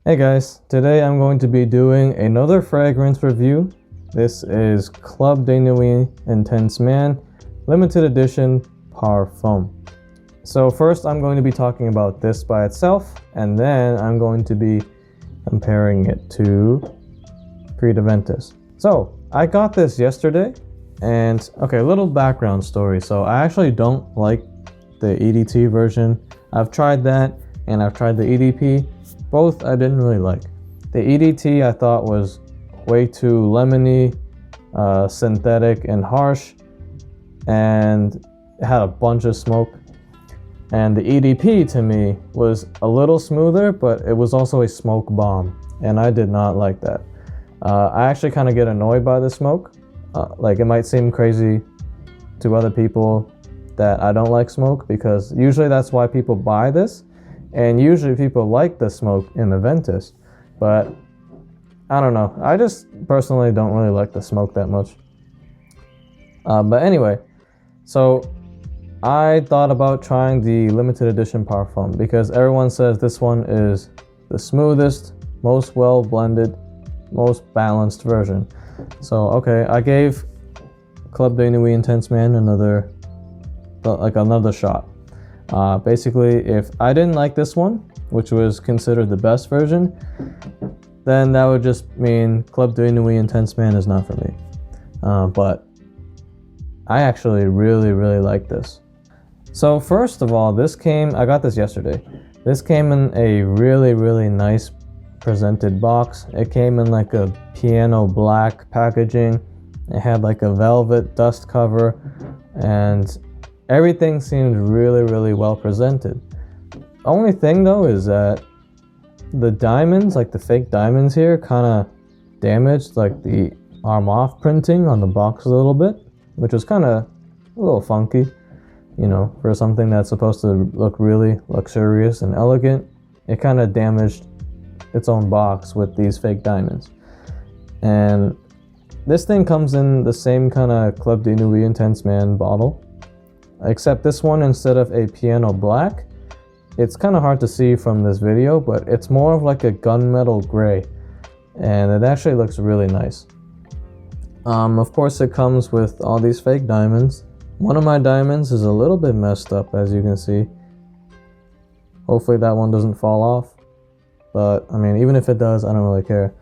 Hey guys, today I'm going to be doing another fragrance review. This is Club de Nuit Intense Man Limited Edition Parfum. So first I'm going to be talking about this by itself, and then I'm going to be comparing it to Creed Aventus. So I got this yesterday, and okay, a little background story. So I actually don't like the EDT version. I've tried that, and I've tried the EDP. Both I didn't really like. The EDT I thought was way too lemony, synthetic and harsh, and it had a bunch of smoke. And the EDP to me was a little smoother, but it was also a smoke bomb, and I did not like that. I actually kind of get annoyed by the smoke. Like, it might seem crazy to other people that I don't like smoke, because usually that's why people buy this. And usually people like the smoke in Aventus, but I don't know. I just personally don't really like the smoke that much. But anyway, so I thought about trying the limited edition Parfum because everyone says this one is the smoothest, most well blended, most balanced version. So okay, I gave Club de Nuit Intense Man another shot. Basically, if I didn't like this one, which was considered the best version, then that would just mean Club de Nuit Intense Man is not for me. But I actually really like this. So first of all, I got this yesterday. This came in a really nice presented box. It came in like a piano black packaging. It had like a velvet dust cover, and everything seemed really well presented. Only thing though is that the diamonds, like the fake diamonds here, kind of damaged like the Armaf printing on the box a little bit, which was kind of a little funky, you know, for something that's supposed to look really luxurious and elegant. It kind of damaged its own box with these fake diamonds. And this thing comes in the same kind of Club de Nuit Intense Man bottle, except this one, instead of a piano black, it's kind of hard to see from this video, but it's more of like a gunmetal gray, and it actually looks really nice. Of course, it comes with all these fake diamonds. One of my diamonds is a little bit messed up, as you can see. Hopefully that one doesn't fall off, but I mean, even if it does, I don't really care.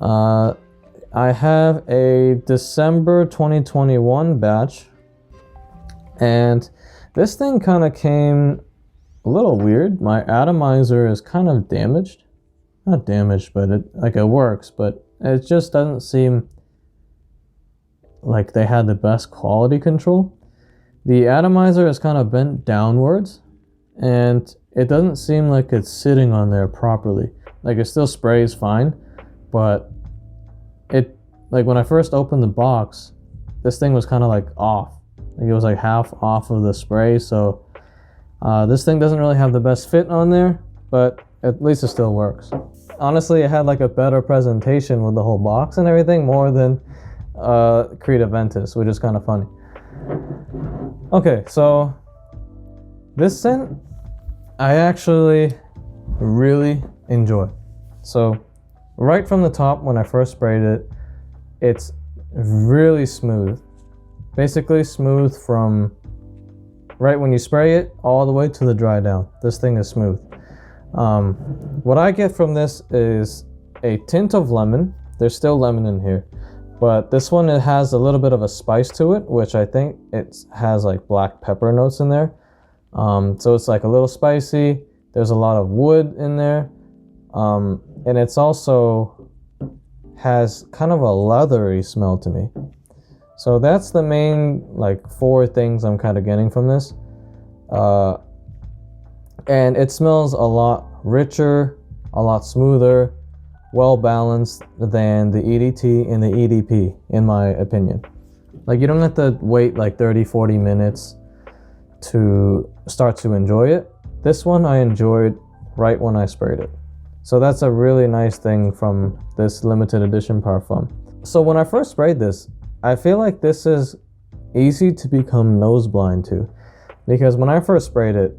I have a December 2021 batch, and this thing kind of came a little weird. My atomizer is kind of damaged. Not damaged, but it works, but it just doesn't seem like they had the best quality control. The atomizer is kind of bent downwards, and it doesn't seem like it's sitting on there properly. Like, it still sprays fine, but like when I first opened the box, this thing was kind of like off. Like, it was like half off of the spray, so this thing doesn't really have the best fit on there, but at least it still works. Honestly, it had like a better presentation with the whole box and everything, more than Creed Aventus, which is kind of funny. Okay, so this scent I actually really enjoy. So right from the top, when I first sprayed it, it's really smooth. Basically smooth from right when you spray it all the way to the dry down. This thing is smooth. What I get from this is a tint of lemon. There's still lemon in here, but this one, it has a little bit of a spice to it, which I think it has like black pepper notes in there. So it's like a little spicy. There's a lot of wood in there, and it's also has kind of a leathery smell to me. So that's the main like 4 things I'm kind of getting from this. And it smells a lot richer, a lot smoother, well balanced than the EDT and the EDP, in my opinion. Like, you don't have to wait like 30-40 minutes to start to enjoy it. This one I enjoyed right when I sprayed it. So that's a really nice thing from this limited edition Parfum. So when I first sprayed this, I feel like this is easy to become nose blind to, because when I first sprayed it,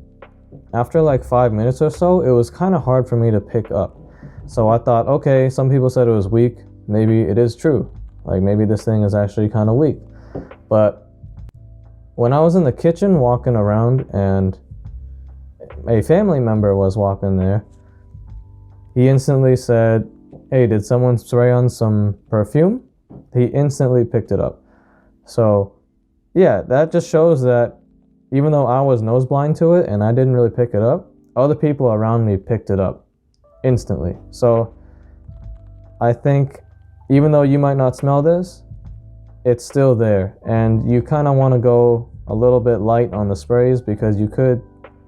after like 5 minutes or so, it was kind of hard for me to pick up. So I thought, okay, some people said it was weak. Maybe it is true. Like maybe this thing is actually kind of weak. But when I was in the kitchen walking around and a family member was walking there, he instantly said, hey, did someone spray on some perfume? He instantly picked it up. So yeah, that just shows that even though I was nose blind to it and I didn't really pick it up, other people around me picked it up instantly. So I think even though you might not smell this, it's still there, and you kind of want to go a little bit light on the sprays because you could,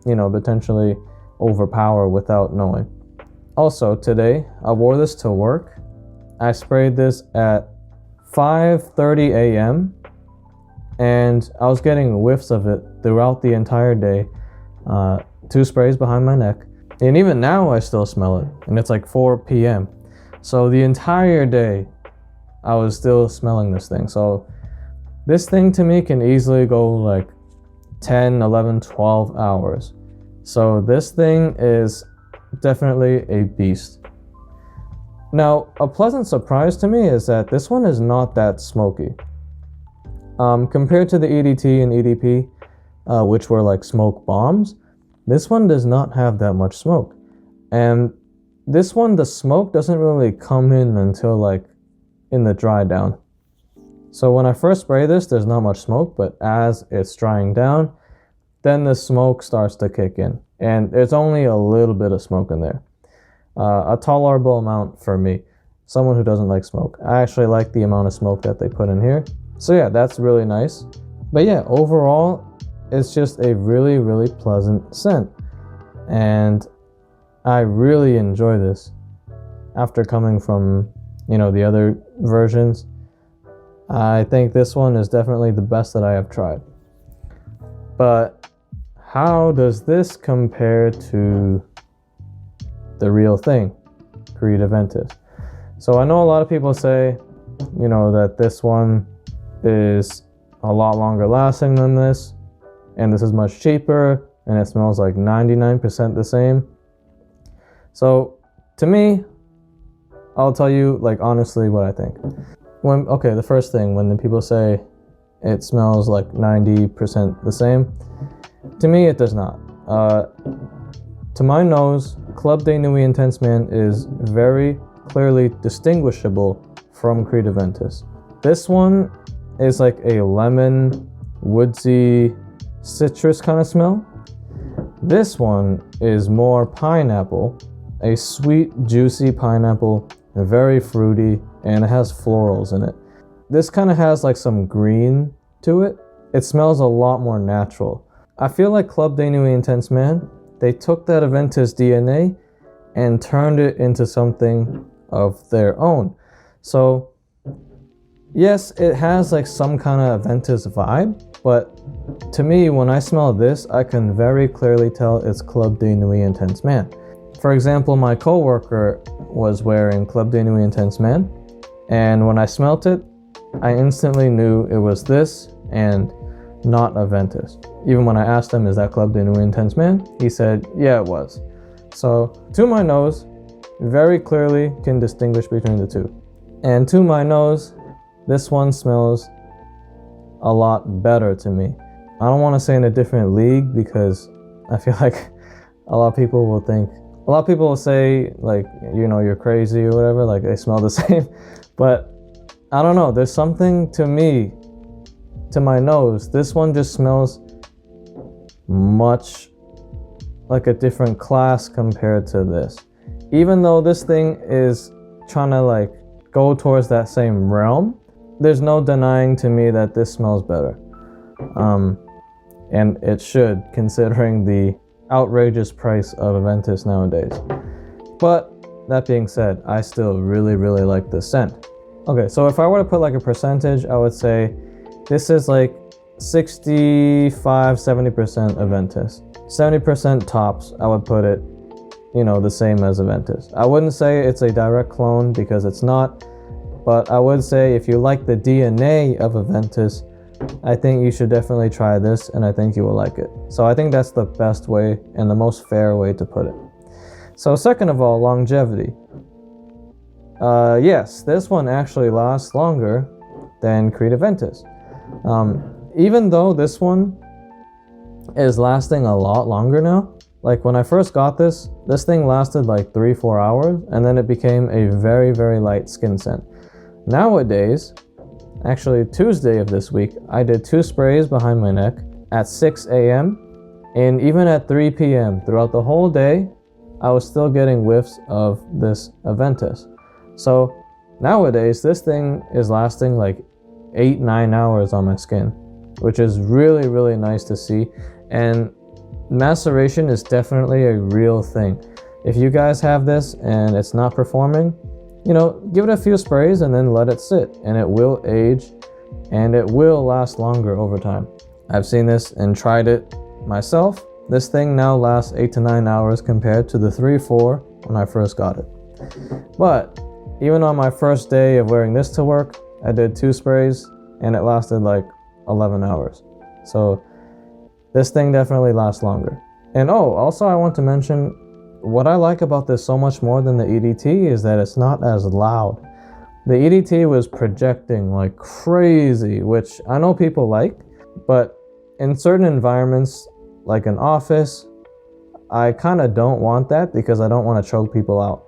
potentially overpower without knowing. Also today, I wore this to work. I sprayed this at 5:30 a.m. and I was getting whiffs of it throughout the entire day. 2 sprays behind my neck, and even now I still smell it, and it's like 4 p.m. So the entire day I was still smelling this thing. So this thing to me can easily go like 10, 11, 12 hours. So this thing is definitely a beast. Now, a pleasant surprise to me is that this one is not that smoky. Compared to the EDT and EDP, which were like smoke bombs, this one does not have that much smoke. And this one, the smoke doesn't really come in until like in the dry down. So when I first spray this, there's not much smoke, but as it's drying down, then the smoke starts to kick in. And there's only a little bit of smoke in there. A tolerable amount for me, someone who doesn't like smoke. I actually like the amount of smoke that they put in here. So yeah, that's really nice. But yeah, overall, it's just a really, really pleasant scent. And I really enjoy this. After coming from, the other versions, I think this one is definitely the best that I have tried. But how does this compare to the real thing, Creed Aventus? So I know a lot of people say, that this one is a lot longer lasting than this, and this is much cheaper, and it smells like 99% the same. So to me, I'll tell you like honestly what I think. The first thing, when the people say it smells like 90% the same, to me it does not. To my nose, Club de Nuit Intense Man is very clearly distinguishable from Creed Aventus. This one is like a lemon, woodsy, citrus kind of smell. This one is more pineapple, a sweet, juicy pineapple, very fruity, and it has florals in it. This kind of has like some green to it. It smells a lot more natural. I feel like Club de Nuit Intense Man, they took that Aventus DNA and turned it into something of their own. So yes, it has like some kind of Aventus vibe, but to me, when I smell this, I can very clearly tell it's Club de Nuit Intense Man. For example, my coworker was wearing Club de Nuit Intense Man, and when I smelt it, I instantly knew it was this and not Aventus. Even when I asked him, is that Club de Nuit Intense Man? He said, yeah, it was. So to my nose, very clearly can distinguish between the two. And to my nose, this one smells a lot better to me. I don't want to say in a different league because I feel like a lot of people will say like, you're crazy or whatever, like they smell the same. But I don't know, there's something to me, to my nose, this one just smells much like a different class compared to this. Even though this thing is trying to like go towards that same realm, there's no denying to me that this smells better. And it should, considering the outrageous price of Aventus nowadays. But that being said, I still really, really like this scent. Okay, so if I were to put like a percentage, I would say this is like 65-70% Aventus. 70% tops, I would put it, the same as Aventus. I wouldn't say it's a direct clone because it's not, but I would say if you like the DNA of Aventus, I think you should definitely try this, and I think you will like it. So I think that's the best way and the most fair way to put it. So second of all, longevity. yes, this one actually lasts longer than Creed Aventus. Even though this one is lasting a lot longer now, like when I first got this thing lasted like 3-4 hours, and then it became a very, very light skin scent. Nowadays, actually Tuesday of this week, I did 2 sprays behind my neck at 6 a.m. and even at 3 p.m. throughout the whole day, I was still getting whiffs of this Aventus. So nowadays, this thing is lasting like 8-9 hours on my skin, which is really, really nice to see. And maceration is definitely a real thing. If you guys have this and it's not performing, you know, give it a few sprays and then let it sit, and it will age and it will last longer over time. I've seen this and tried it myself. This thing now lasts 8 to 9 hours compared to the 3-4 when I first got it. But even on my first day of wearing this to work, I did 2 sprays and it lasted like 11 hours. So this thing definitely lasts longer. And oh, also I want to mention, what I like about this so much more than the EDT is that it's not as loud. The EDT was projecting like crazy, which I know people like, but in certain environments, like an office, I kind of don't want that because I don't want to choke people out.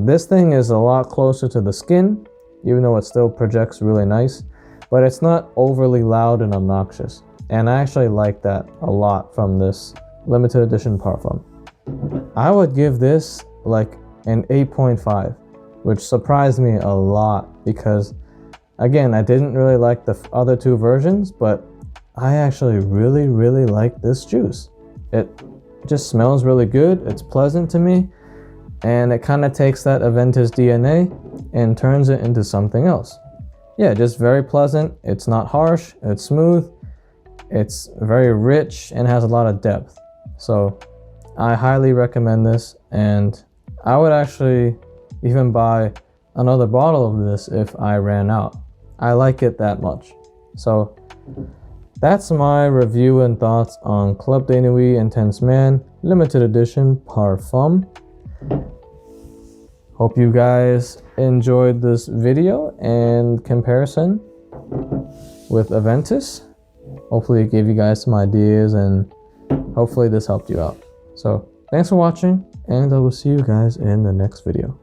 This thing is a lot closer to the skin, even though it still projects really nice, but it's not overly loud and obnoxious. And I actually like that a lot from this limited edition Parfum. I would give this like an 8.5, which surprised me a lot because, again, I didn't really like the other 2 versions, but I actually really, really like this juice. It just smells really good, it's pleasant to me, and it kind of takes that Aventus DNA and turns it into something else. Yeah, just very pleasant. It's not harsh, it's smooth, it's very rich and has a lot of depth. So I highly recommend this, and I would actually even buy another bottle of this if I ran out. I like it that much. So that's my review and thoughts on Club de Nuit Intense Man limited edition Parfum. Hope you guys enjoyed this video and comparison with Aventus. Hopefully it gave you guys some ideas, and hopefully this helped you out. So thanks for watching, and I will see you guys in the next video.